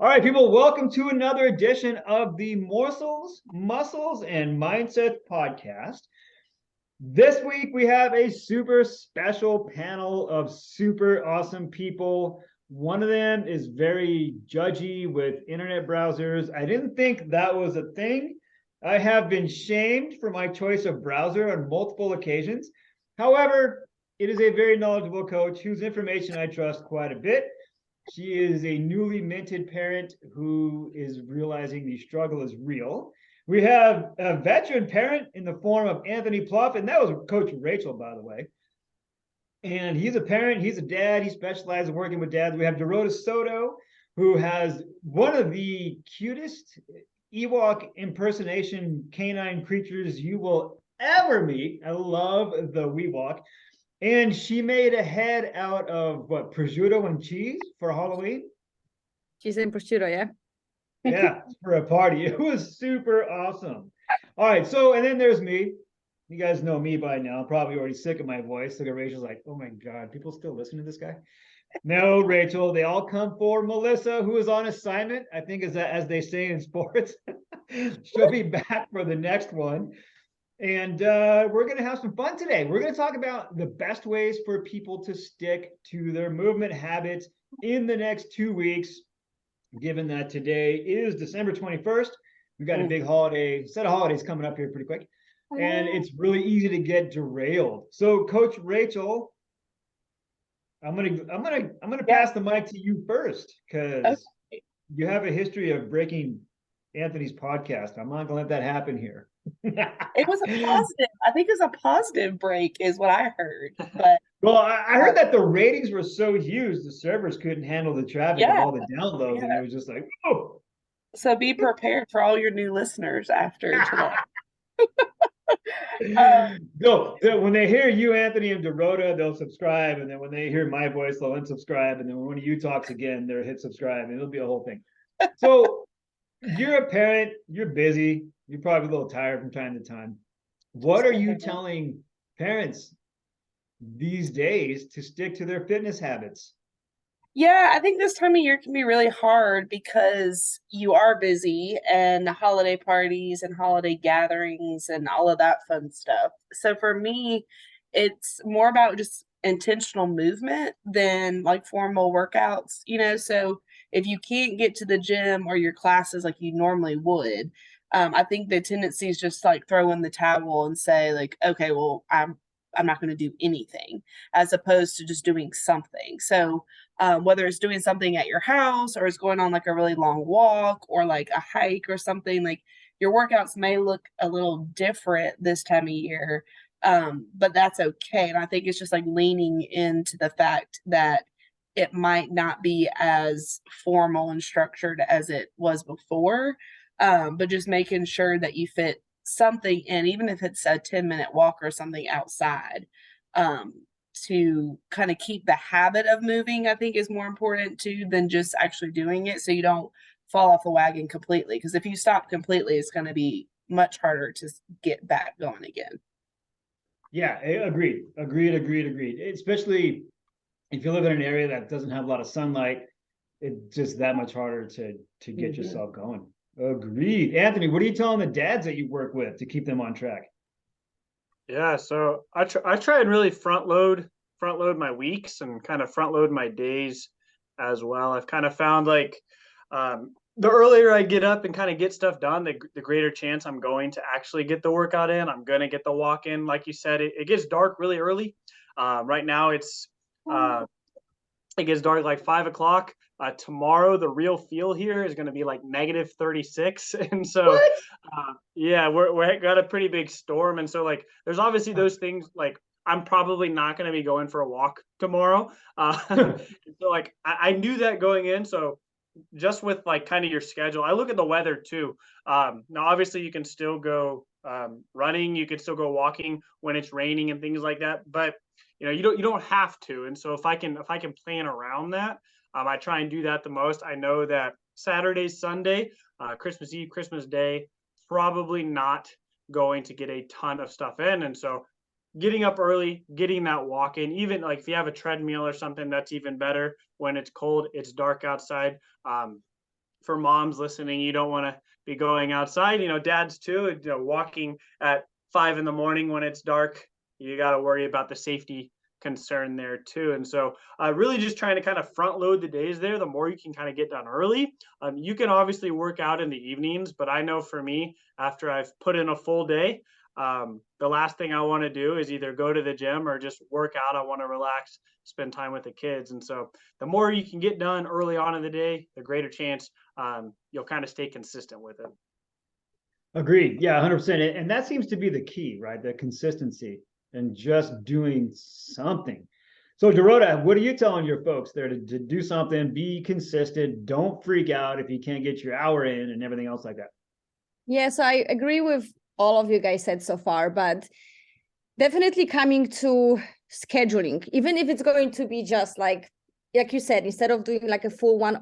All right, people, welcome to another edition of the Morsels, Muscles, and Mindset podcast. This week, we have a super special panel of super awesome people. One of them is very judgy with internet browsers. I didn't think that was a thing. I have been shamed for my choice of browser on multiple occasions. However, it is a very knowledgeable coach whose information I trust quite a bit. She is a newly minted parent who is realizing the struggle is real. We have a veteran parent in the form of Anthony Pluff, and that was Coach Rachel, by the way. And he's a parent, he's a dad, he specializes in working with dads. We have Dorota Soto, who has one of the cutest Ewok impersonation canine creatures you will ever meet. I love the Ewok. And she made a head out of what, prosciutto and cheese for Halloween? Cheese and prosciutto, yeah. Yeah, for a party. It was super awesome. All right, so and then there's me. You guys know me by now. I'm probably already sick of my voice. Look at Rachel's like, oh my God, people still listen to this guy? No, Rachel, they all come for Melissa, who is on assignment, I think as they say in sports. She'll be back for the next one. And we're going to have some fun today. We're going to talk about the best ways for people to stick to their movement habits in the next 2 weeks, given that today is December 21st. We've got a big set of holidays coming up here pretty quick. And it's really easy to get derailed. So, Coach Rachel, I'm gonna pass the mic to you first because you have a history of breaking Anthony's podcast. I'm not gonna let that happen here. It was a positive. I think it was a positive break, is what I heard. But well, I heard that the ratings were so huge the servers couldn't handle the traffic of all the downloads, and it was just like, oh. So be prepared for all your new listeners after today. No, when they hear you, Anthony, and Dorota, they'll subscribe, and then when they hear my voice, they'll unsubscribe, and then when one of you talks again, they'll hit subscribe, and it'll be a whole thing. So you're a parent, you're busy, you're probably a little tired from time to time. What are you telling parents these days to stick to their fitness habits? Yeah, I think this time of year can be really hard because you are busy and the holiday parties and holiday gatherings and all of that fun stuff. So for me, it's more about just intentional movement than like formal workouts, So if you can't get to the gym or your classes like you normally would, I think the tendency is just like throw in the towel and say like, okay, well, I'm not going to do anything, as opposed to just doing something. So whether it's doing something at your house or it's going on like a really long walk or like a hike or something, like your workouts may look a little different this time of year, but that's okay. And I think it's just like leaning into the fact that it might not be as formal and structured as it was before, but just making sure that you fit something in, even if it's a 10-minute walk or something outside, to kind of keep the habit of moving, I think is more important too than just actually doing it, so you don't fall off the wagon completely, because if you stop completely, it's going to be much harder to get back going again. Yeah, agreed. Especially if you live in an area that doesn't have a lot of sunlight, it's just that much harder to get yourself going. Agreed. Anthony, what are you telling the dads that you work with to keep them on track? Yeah, so I try and really front load my weeks and kind of front load my days as well. I've kind of found like the earlier I get up and kind of get stuff done, the greater chance I'm going to actually get the workout in. I'm going to get the walk in. Like you said, it gets dark really early. Right now it gets dark like 5 o'clock. Tomorrow, the real feel here is going to be like -36. And so, yeah, we're got a pretty big storm. And so like, there's obviously those things like I'm probably not going to be going for a walk tomorrow. So like, I knew that going in. So just with like kind of your schedule, I look at the weather too. Now, obviously you can still go running, you can still go walking when it's raining and things like that. But you don't have to. And so if I can plan around that, I try and do that the most. I know that Saturday, Sunday, Christmas Eve, Christmas Day, probably not going to get a ton of stuff in. And so getting up early, getting that walk in, even like if you have a treadmill or something, that's even better when it's cold, it's dark outside. for moms listening, you don't want to be going outside, dads too, walking at 5 in the morning when it's dark, you got to worry about the safety concern there too. And so really just trying to kind of front load the days there. The more you can kind of get done early, you can obviously work out in the evenings, but I know for me, after I've put in a full day, the last thing I want to do is either go to the gym or just work out. I want to relax, spend time with the kids. And so the more you can get done early on in the day, the greater chance you'll kind of stay consistent with it. Agreed. Yeah, 100%. And that seems to be the key, right? The consistency and just doing something. So Dorota, what are you telling your folks there to do something, be consistent, don't freak out if you can't get your hour in and everything else like that? Yes, I agree with all of you guys said so far, but definitely coming to scheduling, even if it's going to be just like you said, instead of doing like a full 1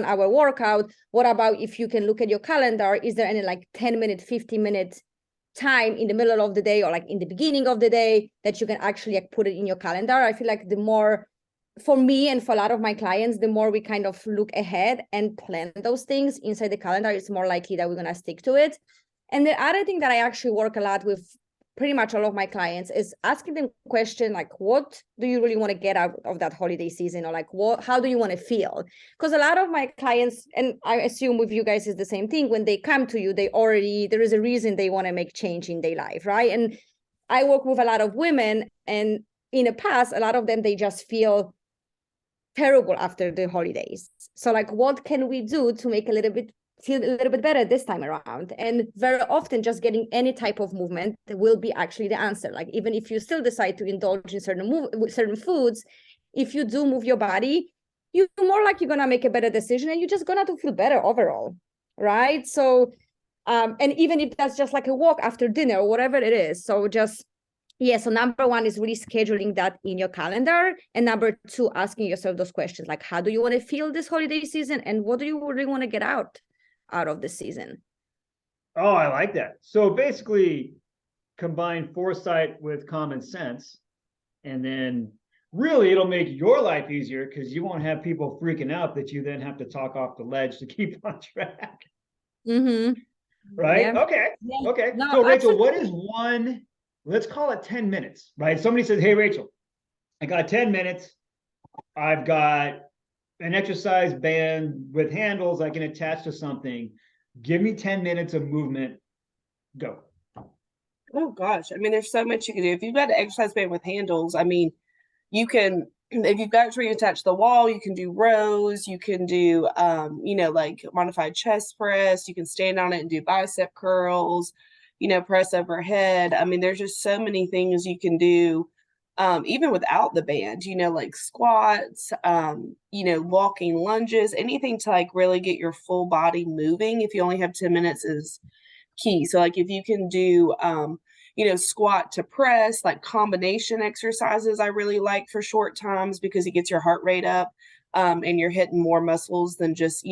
hour workout, what about if you can look at your calendar? Is there any like 10-minute, 15-minute time in the middle of the day or like in the beginning of the day that you can actually like put it in your calendar? I feel like the more, for me and for a lot of my clients, the more we kind of look ahead and plan those things inside the calendar, it's more likely that we're going to stick to it. And the other thing that I actually work a lot with pretty much all of my clients is asking them a question like, what do you really want to get out of that holiday season? Or like, how do you want to feel? Because a lot of my clients, and I assume with you guys is the same thing, when they come to you, there is a reason they want to make change in their life, right? And I work with a lot of women, and in the past, a lot of them, they just feel terrible after the holidays. So like, what can we do to make feel a little bit better this time around? And very often just getting any type of movement will be actually the answer. Like, even if you still decide to indulge in certain foods, if you do move your body, you're more likely gonna make a better decision, and you're just gonna feel better overall, right? So and even if that's just like a walk after dinner or whatever it is. So just so number one is really scheduling that in your calendar. And number two, asking yourself those questions like, how do you want to feel this holiday season? And what do you really want to get out of the season? Oh, I like that. So basically combine foresight with common sense, and then really it'll make your life easier because you won't have people freaking out that you then have to talk off the ledge to keep on track. Mm-hmm. Right? Yeah. Okay. Yeah. Okay. No, So Rachel, absolutely. what is one, let's call it 10 minutes, right? Somebody says, hey, Rachel, I got 10 minutes. I've got an exercise band with handles I can attach to something. Give me 10 minutes of movement. Go. Oh gosh, I mean, there's so much you can do. If you've got an exercise band with handles, I mean, you can, if you've got it reattached to the wall, you can do rows, you can do, like modified chest press, you can stand on it and do bicep curls, press overhead. I mean, there's just so many things you can do, even without the band, like squats, walking lunges, anything to like really get your full body moving. If you only have 10 minutes is key. So like if you can do, squat to press, like combination exercises, I really like for short times because it gets your heart rate up, and you're hitting more muscles than just,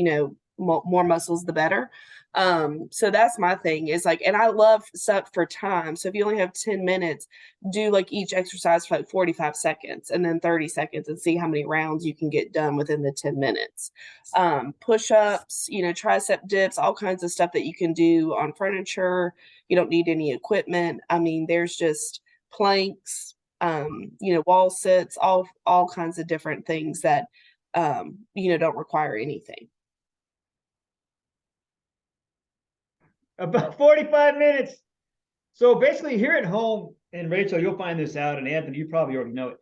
more muscles, the better. So that's my thing is like, and I love stuff for time. So if you only have 10 minutes, do like each exercise for like 45 seconds and then 30 seconds and see how many rounds you can get done within the 10 minutes. Push-ups, tricep dips, all kinds of stuff that you can do on furniture. You don't need any equipment. I mean, there's just planks, wall sits, all kinds of different things that, don't require anything. About 45 minutes. So basically here at home, and Rachel, you'll find this out, and Anthony, you probably already know it.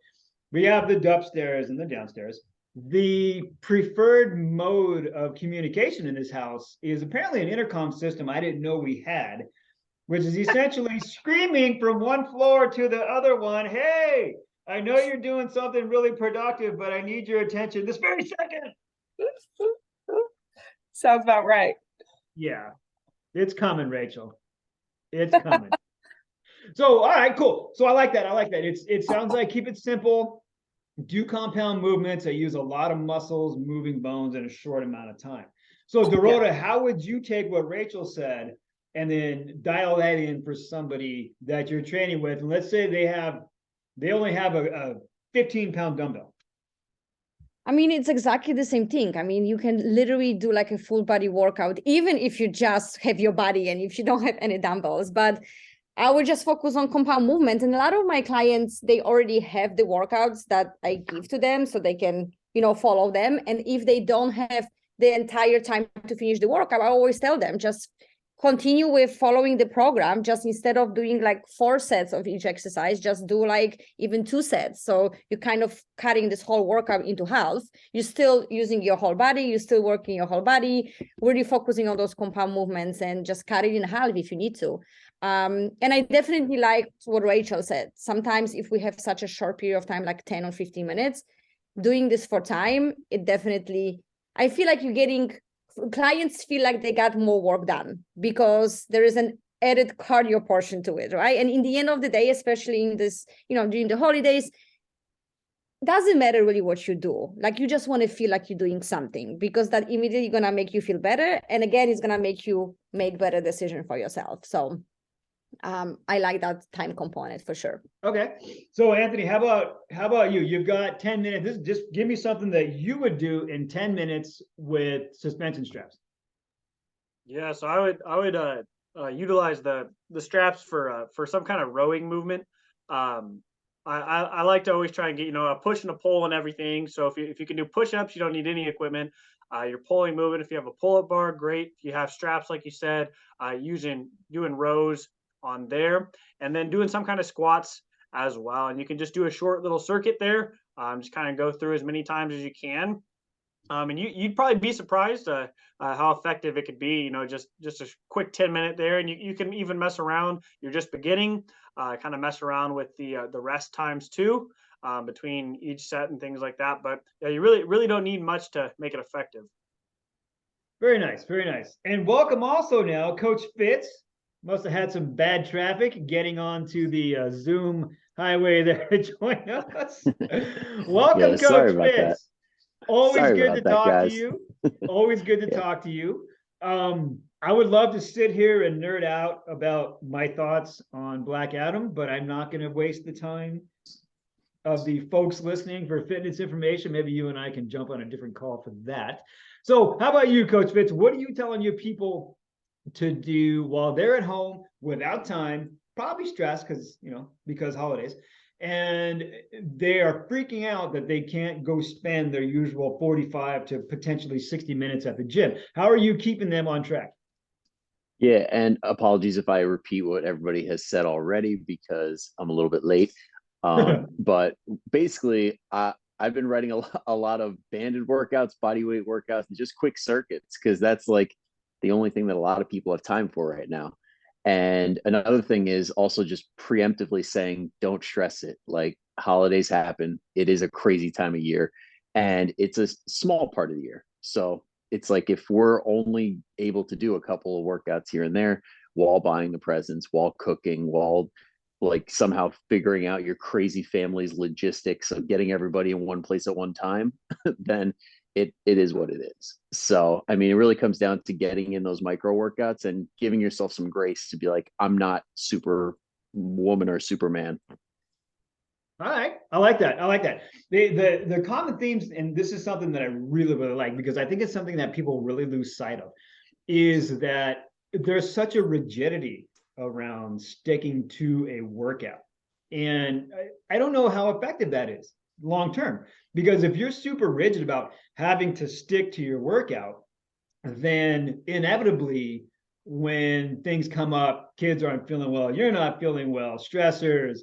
We have the upstairs and the downstairs. The preferred mode of communication in this house is apparently an intercom system I didn't know we had, which is essentially screaming from one floor to the other one, hey, I know you're doing something really productive, but I need your attention this very second. Sounds about right. Yeah, it's coming, Rachel. It's coming. So, all right, cool. So I like that. It sounds like keep it simple. Do compound movements that use a lot of muscles, moving bones in a short amount of time. So Dorota, how would you take what Rachel said and then dial that in for somebody that you're training with? And let's say they only have a 15-pound dumbbell. I mean, it's exactly the same thing. I mean, you can literally do like a full body workout, even if you just have your body and if you don't have any dumbbells. But I would just focus on compound movement. And a lot of my clients, they already have the workouts that I give to them so they can, follow them. And if they don't have the entire time to finish the workout, I always tell them just continue with following the program. Just instead of doing like 4 sets of each exercise, just do like even 2 sets. So you're kind of cutting this whole workout into half. You're still using your whole body, you're still working your whole body, really focusing on those compound movements, and just cut it in half if you need to. And I definitely like what Rachel said. Sometimes if we have such a short period of time, like 10 or 15 minutes, doing this for time, it definitely, I feel like clients feel like they got more work done because there is an added cardio portion to it, right? And in the end of the day, especially in this, during the holidays, doesn't matter really what you do. Like, you just want to feel like you're doing something, because that immediately gonna make you feel better. And again, it's gonna make you make better decision for yourself. So I like that time component for sure. Okay. So Anthony, how about you? You've got 10 minutes. Just give me something that you would do in 10 minutes with suspension straps. Yeah, so I would utilize the straps for some kind of rowing movement. I like to always try and get a push and a pull and everything. So if you can do push-ups, you don't need any equipment. You're pulling movement. If you have a pull-up bar, great. If you have straps, like you said, doing rows on there, and then doing some kind of squats as well. And you can just do a short little circuit there. Just kind of go through as many times as you can. And you'd probably be surprised how effective it could be. Just a quick 10-minute there, and you can even mess around. You're just beginning, kind of mess around with the rest times too, between each set and things like that. But yeah, you really don't need much to make it effective. Very nice, very nice. And welcome also now, Coach Fitz. Must have had some bad traffic getting onto the Zoom highway there to join us. Welcome, Coach Fitz. Always good to talk to you. Always good to talk to you. I would love to sit here and nerd out about my thoughts on Black Adam, but I'm not going to waste the time of the folks listening for fitness information. Maybe you and I can jump on a different call for that. So how about you, Coach Fitz? What are you telling your people to do while they're at home without time, probably stressed because holidays, and they are freaking out that they can't go spend their usual 45 to potentially 60 minutes at the gym? How are you keeping them on track? Yeah, and apologies if I repeat what everybody has said already because I'm a little bit late. But basically, I've been writing a lot of banded workouts, body weight workouts, and just quick circuits, because that's like the only thing that a lot of people have time for right now. And another thing is also just preemptively saying, don't stress it. Like, holidays happen. It is a crazy time of year, and it's a small part of the year. So it's like, if we're only able to do a couple of workouts here and there while buying the presents, while cooking, while like somehow figuring out your crazy family's logistics of getting everybody in one place at one time, then it is what it is. So, I mean, it really comes down to getting in those micro workouts and giving yourself some grace to be like, I'm not Superwoman or Superman. All right. I like that. The common themes, and this is something that I really like, because I think it's something that people really lose sight of, is that there's such a rigidity around sticking to a workout. And I don't know how effective that is long term, because if you're super rigid about having to stick to your workout, then inevitably when things come up, kids aren't feeling well, you're not feeling well, stressors,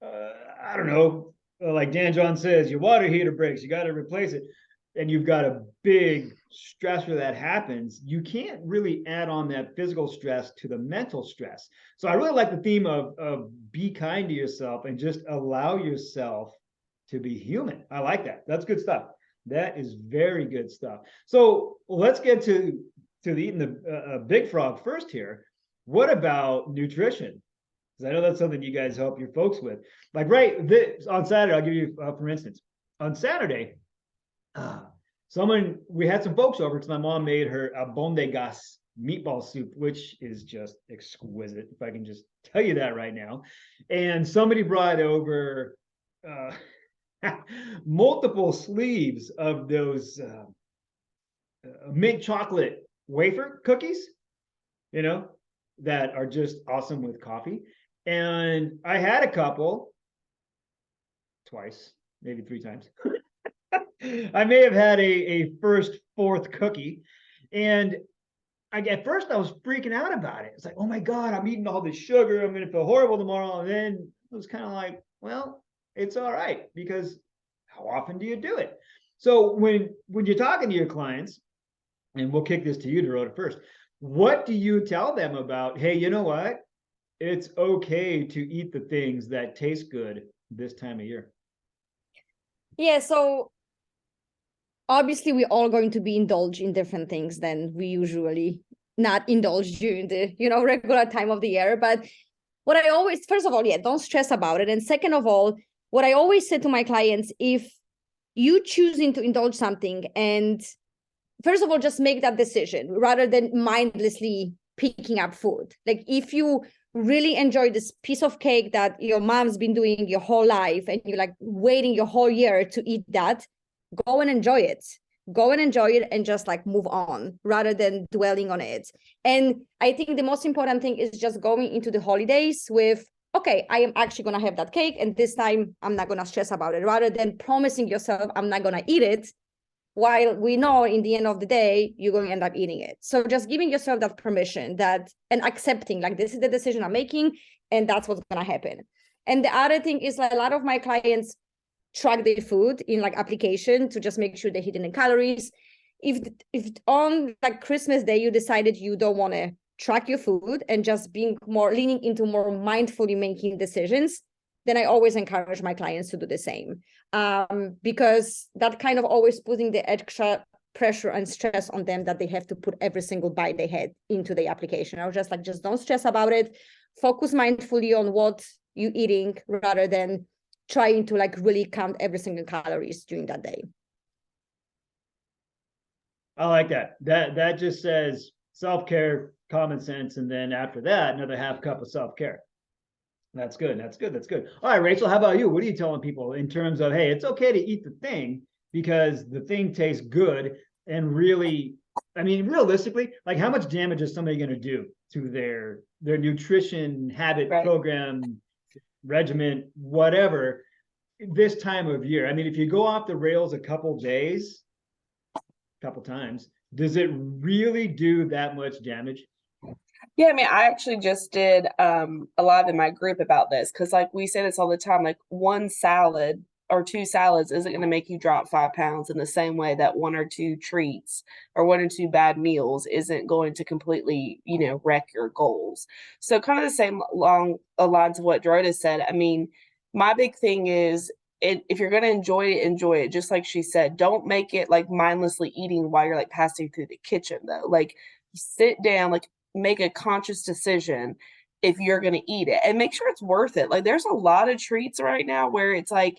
I don't know, like Dan John says, your water heater breaks, you got to replace it, and you've got a big stressor that happens, you can't really add on that physical stress to the mental stress. So I really like the theme of be kind to yourself and just allow yourself to be human. I like that. That's good stuff. That is very good stuff. So let's get to the eating the big frog first here. What about nutrition? Because I know that's something you guys help your folks with. Like on Saturday, I'll give you, for instance, on Saturday, we had some folks over because my mom made her a bon de gas meatball soup, which is just exquisite, if I can just tell you that right now. And somebody brought over multiple sleeves of those mint chocolate wafer cookies, you know, that are just awesome with coffee. And I had a couple twice, maybe 3 times. I may have had a first, fourth cookie. And at first I was freaking out about it. It's like, oh my God, I'm eating all this sugar. I'm going to feel horrible tomorrow. And then it was kind of like, well, it's all right, because how often do you do it? So when you're talking to your clients, and we'll kick this to you, Dorota, first, what do you tell them about, hey, you know what? It's okay to eat the things that taste good this time of year. Yeah, so obviously we're all going to be indulged in different things than we usually not indulge during the, regular time of the year. But what I always, first of all, yeah, don't stress about it. And second of all, what I always say to my clients, if you choosing to indulge something, and first of all, just make that decision rather than mindlessly picking up food. Like if you really enjoy this piece of cake that your mom's been doing your whole life and you're like waiting your whole year to eat that, go and enjoy it. Go and enjoy it and just like move on rather than dwelling on it. And I think the most important thing is just going into the holidays with, okay, I am actually going to have that cake, and this time I'm not going to stress about it, rather than promising yourself I'm not going to eat it, while we know in the end of the day, you're going to end up eating it. So just giving yourself that permission, that and accepting, like, this is the decision I'm making, and that's what's going to happen. And the other thing is, like, a lot of my clients track their food in like application to just make sure they're hitting the calories. If on like Christmas Day, you decided you don't want to track your food and just being more leaning into more mindfully making decisions, then I always encourage my clients to do the same. Because that kind of always putting the extra pressure and stress on them that they have to put every single bite they had into the application. I was just like, just don't stress about it. Focus mindfully on what you're eating rather than trying to like really count every single calories during that day. I like that. That just says self-care, common sense, and then after that, another half cup of self-care. That's good. That's good. That's good. All right, Rachel, how about you? What are you telling people in terms of, hey, it's okay to eat the thing because the thing tastes good, and really, I mean, realistically, like, how much damage is somebody going to do to their nutrition habit, right, program, regiment, whatever, this time of year? I mean, if you go off the rails a couple days, couple times, does it really do that much damage? Yeah, I mean, I actually just did a live in my group about this, because like we say this all the time, like one salad or two salads isn't going to make you drop 5 pounds in the same way that one or two treats or one or two bad meals isn't going to completely, wreck your goals. So kind of the same along the lines of what Dorota said. I mean, my big thing is, if you're going to enjoy it, just like she said. Don't make it like mindlessly eating while you're like passing through the kitchen, though. Like, sit down, like make a conscious decision if you're going to eat it, and make sure it's worth it. Like, there's a lot of treats right now where it's like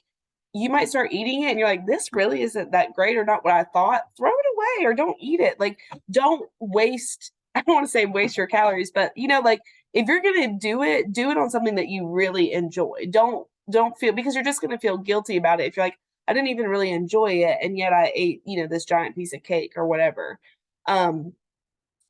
you might start eating it and you're like, this really isn't that great or not what I thought. Throw it away or don't eat it. Like, don't waste, I don't want to say waste your calories, but like, if you're going to do it on something that you really enjoy. Don't feel, because you're just going to feel guilty about it if you're like, I didn't even really enjoy it, and yet I ate, this giant piece of cake or whatever. And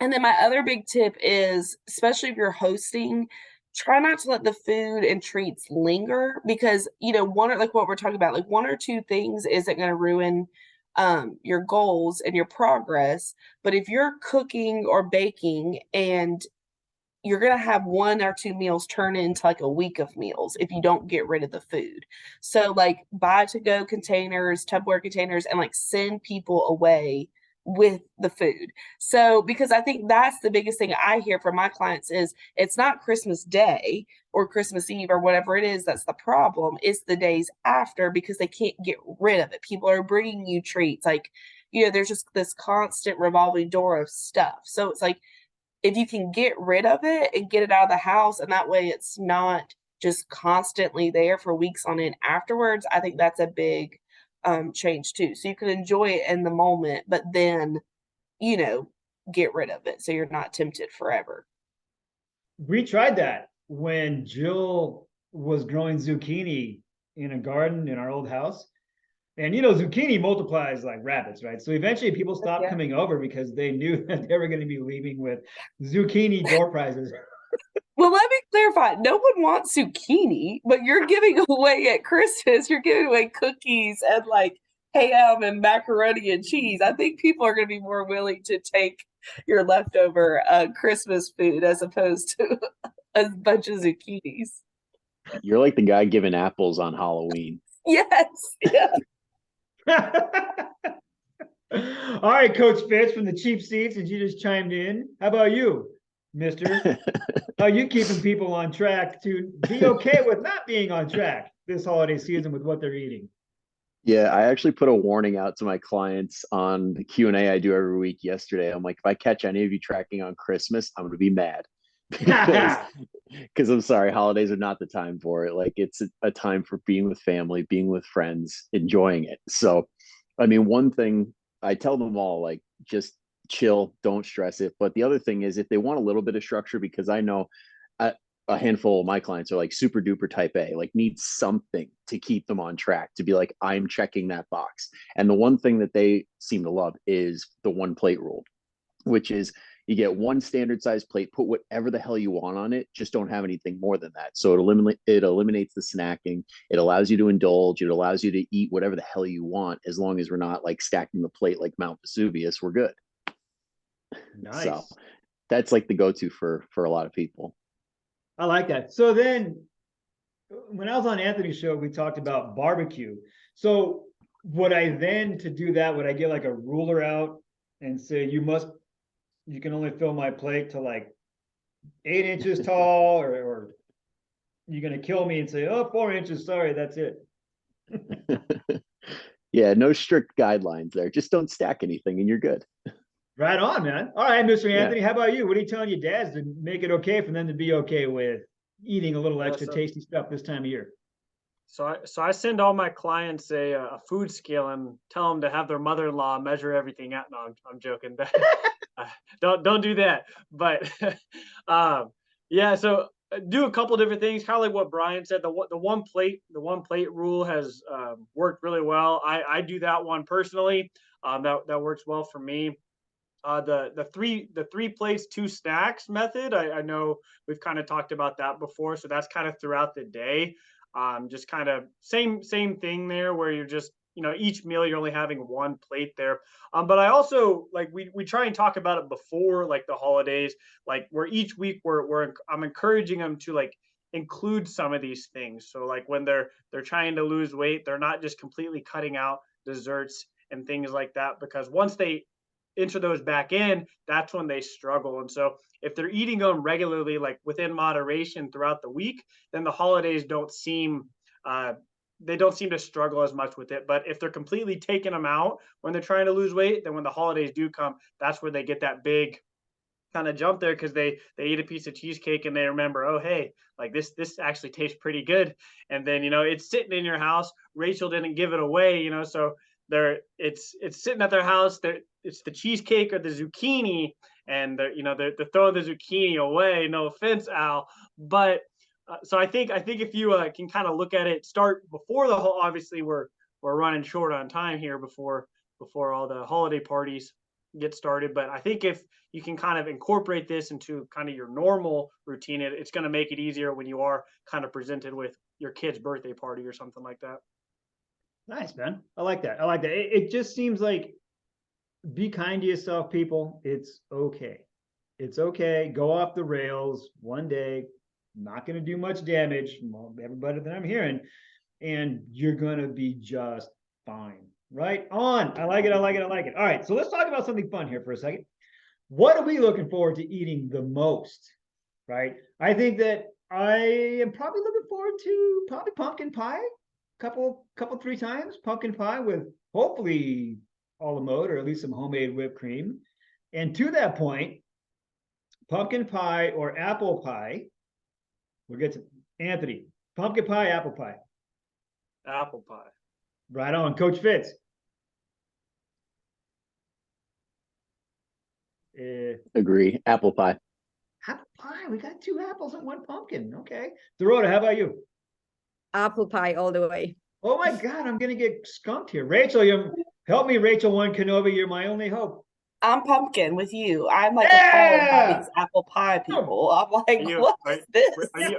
then my other big tip is, especially if you're hosting, try not to let the food and treats linger, because, like what we're talking about, like one or two things isn't going to ruin your goals and your progress. But if you're cooking or baking and you're going to have one or two meals turn into like a week of meals if you don't get rid of the food. So like, buy to-go containers, Tupperware containers, and like send people away with the food. So, because I think that's the biggest thing I hear from my clients is, it's not Christmas Day or Christmas Eve or whatever it is that's the problem. It's the days after, because they can't get rid of it. People are bringing you treats. Like, there's just this constant revolving door of stuff. So it's like, if you can get rid of it and get it out of the house, and that way it's not just constantly there for weeks on end afterwards, I think that's a big change too. So you can enjoy it in the moment, but then, get rid of it so you're not tempted forever. We tried that when Jill was growing zucchini in a garden in our old house. And zucchini multiplies like rabbits, right? So eventually people stopped Yeah. coming over because they knew that they were going to be leaving with zucchini door prizes. Well, let me clarify. No one wants zucchini, but you're giving away at Christmas, you're giving away cookies and like ham and macaroni and cheese. I think people are going to be more willing to take your leftover Christmas food as opposed to a bunch of zucchinis. You're like the guy giving apples on Halloween. Yes. Yeah. All right, Coach Fitz from the cheap seats, and you just chimed in. How about you, mister? How you keeping people on track to be okay with not being on track this holiday season with what they're eating? Yeah, I actually put a warning out to my clients on the Q&A I do every week yesterday. I'm like, if I catch any of you tracking on Christmas, I'm going to be mad. Because I'm sorry, holidays are not the time for it. Like it's a time for being with family, being with friends, enjoying it. So, I mean, one thing I tell them all, like, just chill, don't stress it. But the other thing is, if they want a little bit of structure, because I know a handful of my clients are like super duper type A, like need something to keep them on track to be like, I'm checking that box. And the one thing that they seem to love is the one plate rule, which is you get one standard size plate, put whatever the hell you want on it, just don't have anything more than that. So it eliminates the snacking. It allows you to indulge. It allows you to eat whatever the hell you want, as long as we're not like stacking the plate like Mount Vesuvius, we're good. Nice. So that's like the go-to for a lot of people. I like that. So then when I was on Anthony's show, we talked about barbecue. So would I then, to do that, would I get like a ruler out and say, you can only fill my plate to like 8 inches tall, or you're going to kill me and say, oh, 4 inches, sorry, that's it. Yeah, no strict guidelines there. Just don't stack anything and you're good. Right on, man. All right, Mr. Anthony, how about you? What are you telling your dads to make it okay for them to be okay with eating a little extra tasty stuff this time of year? So I send all my clients a food scale and tell them to have their mother-in-law measure everything out. No, I'm joking. Don't do that. But yeah, so do a couple different things. Kind of like what Brian said. The one plate rule has worked really well. I do that one personally. That works well for me. The three plates, two snacks method. I know we've kind of talked about that before. So that's kind of throughout the day. Just kind of same thing there, where you're just, each meal you're only having one plate there. But I also, like, we try and talk about it before like the holidays, like where each week I'm encouraging them to like include some of these things. So like when they're trying to lose weight, they're not just completely cutting out desserts and things like that, because once they enter those back in, that's when they struggle. And so if they're eating them regularly, like within moderation throughout the week, then the holidays don't seem to struggle as much with it. But if they're completely taking them out when they're trying to lose weight, then when the holidays do come, that's where they get that big kind of jump there, because they eat a piece of cheesecake and they remember, oh hey, like this actually tastes pretty good. And then it's sitting in your house, Rachel didn't give it away, so it's sitting at their house, it's the cheesecake or the zucchini, and they're throwing the zucchini away. No offense, Al, but so I think if you can kind of look at it, start before the whole. Obviously, we're running short on time here before all the holiday parties get started. But I think if you can kind of incorporate this into kind of your normal routine, it's going to make it easier when you are kind of presented with your kid's birthday party or something like that. Nice, man. I like that. It just seems like, be kind to yourself, people. It's okay. It's okay. Go off the rails one day. Not going to do much damage from everybody that I'm hearing. And you're going to be just fine. Right on. I like it. All right. So let's talk about something fun here for a second. What are we looking forward to eating the most? Right. I think that I am probably looking forward to pumpkin pie. Couple 3 times pumpkin pie with hopefully a la mode, or at least some homemade whipped cream. And to that point, pumpkin pie or apple pie. We'll get to Anthony. Pumpkin pie, apple pie. Apple pie. Right on, Coach Fitz. Agree. Apple pie. Apple pie. We got 2 apples and 1 pumpkin. Okay. Dorota, how about you? Apple pie all the way. Oh my God, I'm gonna get skunked here. Rachel, you help me, Rachel One Kenobi. You're my only hope. I'm pumpkin with you. I'm like appalled by Yeah. these apple pie Oh, people. I'm like, Are you what are, is this?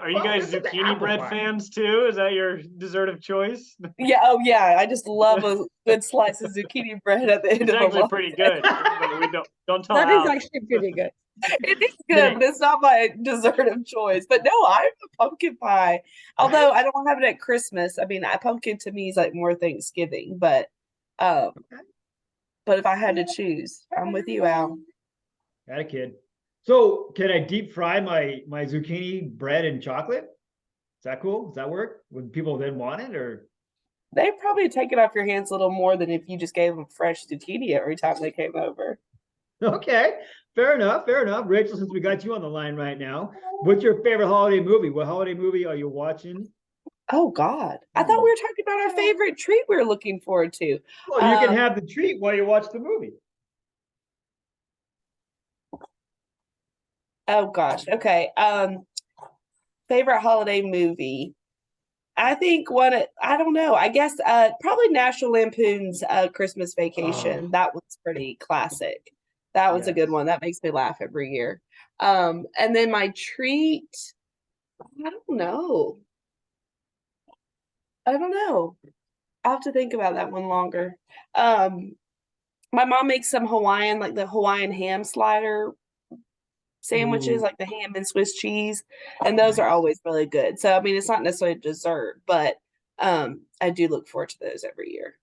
are you guys This is zucchini apple bread pie. fans too? Is that your dessert of choice? Yeah, oh yeah. I just love a good slice of zucchini bread at the end It's of a actually loaf. pretty good, but we don't tell That is Alex. actually pretty good. It is Kidding. good, but it's not my dessert of choice. But no, I'm a pumpkin pie. Although I don't have it at Christmas. I mean, pumpkin to me is like more Thanksgiving. Um, but if I had to choose, I'm with you, Al. Got a kid. So can I deep fry my zucchini bread in chocolate? Is that cool? Does that work? Would people then want it or? They probably take it off your hands a little more than if you just gave them fresh zucchini every time they came over. Okay, fair enough, fair enough. Rachel, since we got you on the line right now, what's your favorite holiday movie? What holiday movie are you watching? Oh God. I thought we were talking about our favorite treat we were looking forward to. Well, you can have the treat while you watch the movie. Oh gosh. Okay. Favorite holiday movie. I think I don't know. I guess probably National Lampoon's Christmas Vacation. Oh, That one's pretty classic. That one's a good yes. one. That makes me laugh every year. And then my treat, I don't know. I don't know. I'll have to think about that one longer. My mom makes some Hawaiian, like the Hawaiian ham slider sandwiches, Ooh, like the ham and Swiss cheese, and those are nice. always really good. So I mean, it's not necessarily a dessert, but I do look forward to those every year.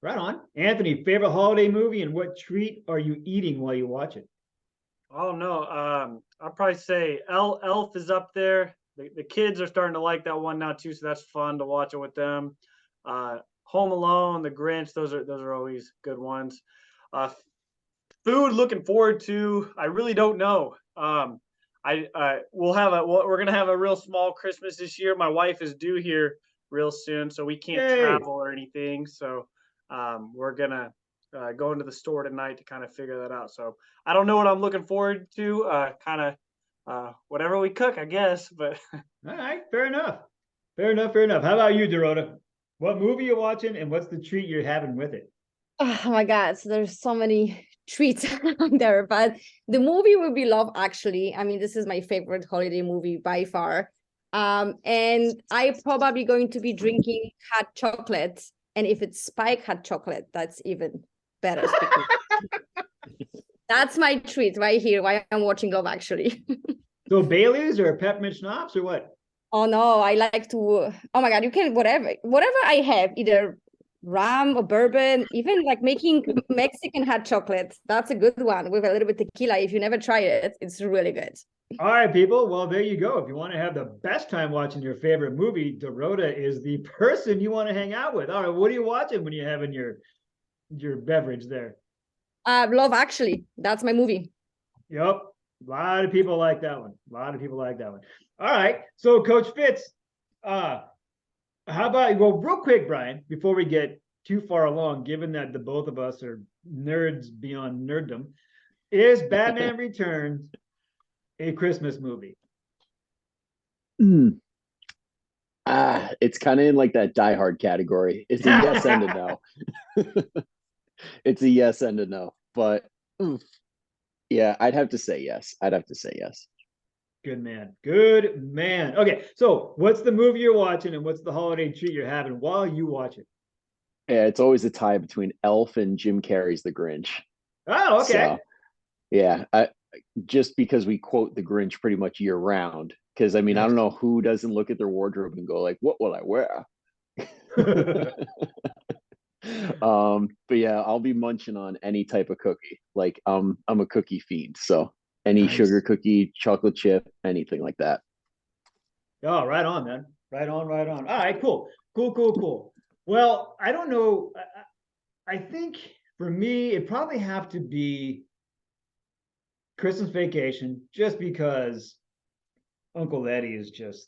Right on. Anthony, favorite holiday movie and what treat are you eating while you watch it? Oh no, I'll probably say Elf is up there. The kids are starting to like that one now too, so that's fun to watch it with them. Home Alone, The Grinch, those are always good ones. Food looking forward to. I really don't know. We're gonna have a real small Christmas this year. My wife is due here real soon, so we can't Yay. travel or anything. So we're gonna go into the store tonight to kind of figure that out. So I don't know what I'm looking forward to. Kind of whatever we cook, I guess. But All right, fair enough. Fair enough, fair enough. How about you, Dorota? What movie you watching and what's the treat you're having with it? Oh my God, so there's so many treats out there, but the movie will be Love Actually. I mean, this is my favorite holiday movie by far. And I probably going to be drinking hot chocolate. And if it's Spike hot chocolate, that's even better. That's my treat right here while I'm watching Love Actually. So Bailey's or peppermint schnapps or what? Oh no, I like to, oh my God, you can, whatever I have, either rum or bourbon, even like making Mexican hot chocolate. That's a good one with a little bit tequila. If you never tried it, it's really good. All right, people. Well, there you go. If you want to have the best time watching your favorite movie, Dorota is the person you want to hang out with. All right, what are you watching when you're having your beverage there? Love Actually, that's my movie. Yep. A lot of people like that one. A lot of people like that one. All right. So Coach Fitz, how about, well, real quick, Brian, before we get too far along, given that the both of us are nerds beyond nerddom, is Batman Returns a Christmas movie? It's kind of in like that Die Hard category. It's a yes and a no. It's a yes and a no. But yeah, I'd have to say yes. I'd have to say yes. Good man. Good man. Okay, so what's the movie you're watching and what's the holiday treat you're having while you watch it? Yeah, it's always a tie between Elf and Jim Carrey's The Grinch. Oh, okay. So, yeah, just because we quote The Grinch pretty much year round. Because I mean, I don't know who doesn't look at their wardrobe and go like, "What will I wear?" But yeah, I'll be munching on any type of cookie. Like I'm a cookie fiend, so any Nice. sugar cookie, chocolate chip, anything like that. Oh, right on, man. Right on, right on. All right, cool. Cool. Well, I don't know. I think for me, it probably have to be Christmas Vacation, just because Uncle Eddie is just,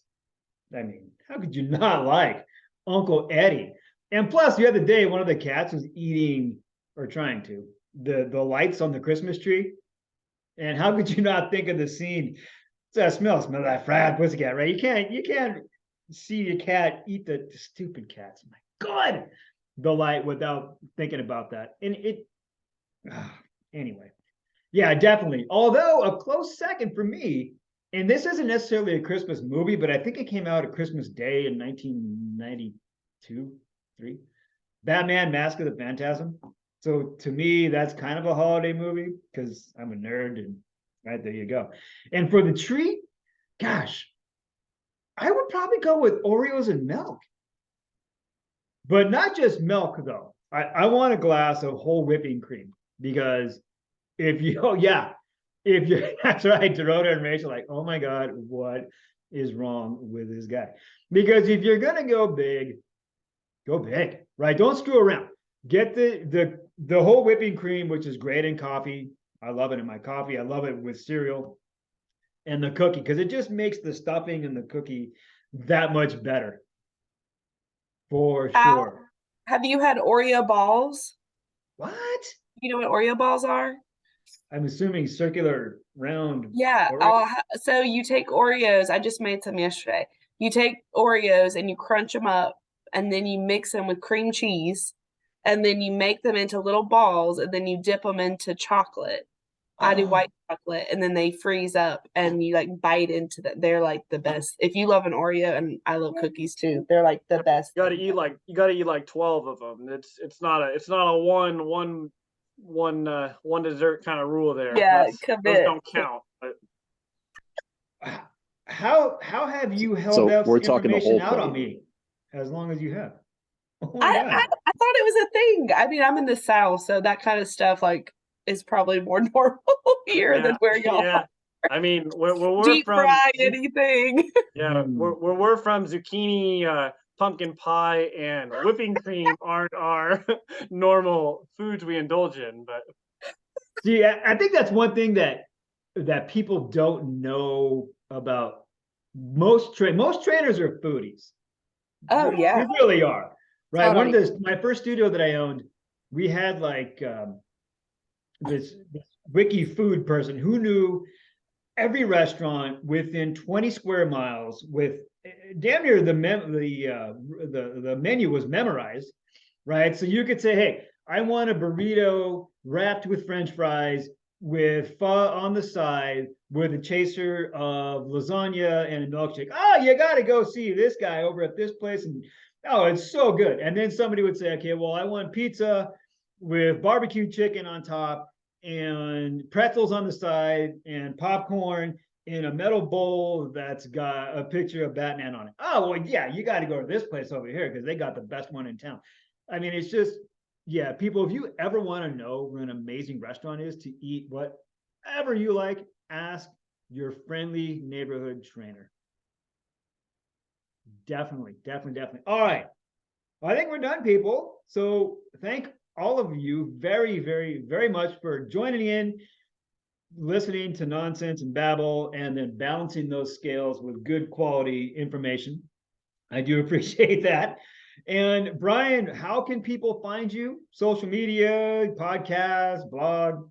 I mean, how could you not like Uncle Eddie? And plus, the other day, one of the cats was eating or trying to the lights on the Christmas tree. And how could you not think of the scene? It's that smell that fried pussycat, right? You can't see your cat eat the stupid cats. My good. The light without thinking about that. And anyway, yeah, definitely. Although a close second for me, and this isn't necessarily a Christmas movie, but I think it came out at Christmas Day in 1992, 3. Batman Mask of the Phantasm. So to me, that's kind of a holiday movie because I'm a nerd, and right there you go. And for the treat, gosh, I would probably go with Oreos and milk. But not just milk, though. I want a glass of whole whipping cream because if you, oh, yeah, if you, that's right, Dorota and Rachel, like, oh my God, what is wrong with this guy? Because if you're going to go big, right? Don't screw around. Get the whole whipping cream, which is great in coffee. I love it in my coffee. I love it with cereal, and the cookie, because it just makes the stuffing and the cookie that much better. For sure. Have you had Oreo balls? What? You know what Oreo balls are? I'm assuming circular round. Yeah. Oreo. So you take Oreos. I just made some yesterday. You take Oreos and you crunch them up, and then you mix them with cream cheese, and then you make them into little balls, and then you dip them into chocolate. I do white chocolate, and then they freeze up, and you like bite into them. They're like the best. If you love an Oreo, and I love cookies too, they're like the best. You gotta eat like 12 of them. It's not a one dessert kind of rule there. Yeah, those don't count. But How have you held So out we're talking the information whole out on plate. me as long as you have? Oh my I God. thought it was a thing. I mean, I'm in the South, so that kind of stuff like is probably more normal here than where y'all yeah. I mean, where we're deep from, fry anything. yeah, where we're from, zucchini, pumpkin pie, and whipping cream aren't our normal foods we indulge in. But See, I think that's one thing that people don't know about. Most trainers are foodies. Oh yeah. We really are, right? Totally. My first studio that I owned, we had like this wiki food person who knew every restaurant within 20 square miles with damn near the menu was memorized, right? So you could say, hey, I want a burrito wrapped with French fries with pho on the side with a chaser of lasagna and a milkshake. Oh, you got to go see this guy over at this place. And oh, it's so good. And then somebody would say, okay, well, I want pizza with barbecue chicken on top and pretzels on the side and popcorn in a metal bowl that's got a picture of Batman on it. Oh, well, yeah, you got to go to this place over here because they got the best one in town. I mean, it's just, yeah, people, if you ever want to know where an amazing restaurant is to eat whatever you like, ask your friendly neighborhood trainer. Definitely. All right. Well, I think we're done, people. So thank all of you very, very, very much for joining in, listening to nonsense and babble, and then balancing those scales with good quality information. I do appreciate that. And Brian, how can people find you? Social media, podcast, blog?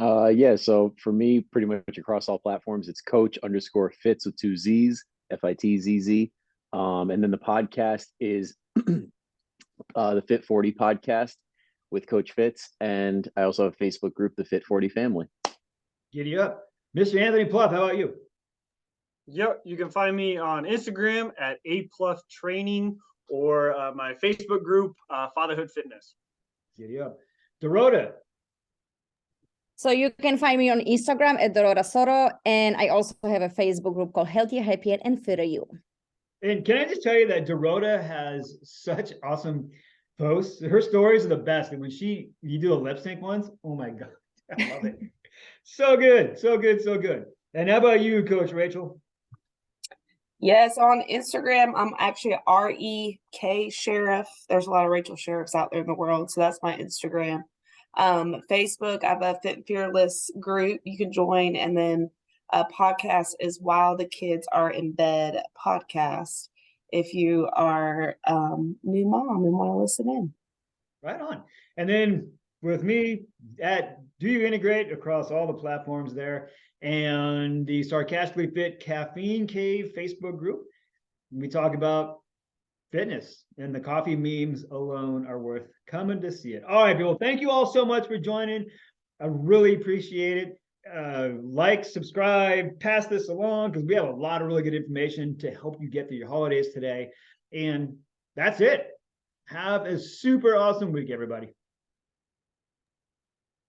Yeah, so for me, pretty much across all platforms, it's Coach_Fitz with 2 Z's, FITZZ. And then the podcast is the Fit 40 podcast with Coach Fitz. And I also have a Facebook group, the Fit 40 Family. Giddy up. Mr. Anthony Pluff, how about you? Yep, you can find me on Instagram at J Pluff Training or my Facebook group, Fatherhood Fitness. Giddy up. Dorota. So you can find me on Instagram at Dorota Soto, and I also have a Facebook group called Healthier, Happier, and Fitter You. And can I just tell you that Dorota has such awesome posts. Her stories are the best. And when you do a lip sync ones, oh my God, I love it. So good. And how about you, Coach Rachel? Yes, on Instagram, I'm actually REK Sheriff. There's a lot of Rachel Sheriffs out there in the world, so that's my Instagram. Facebook, I have a Fit Fearless group you can join, and then a podcast is While the Kids Are in Bed podcast if you are new mom and want to listen in. Right on. And then with me at Do You Integrate across all the platforms there, and the Sarcastically Fit Caffeine Cave Facebook group. We talk about fitness, and the coffee memes alone are worth coming to see it. All right, people, thank you all so much for joining. I really appreciate it. Like, subscribe, pass this along, because we have a lot of really good information to help you get through your holidays today. And that's it. Have a super awesome week, everybody.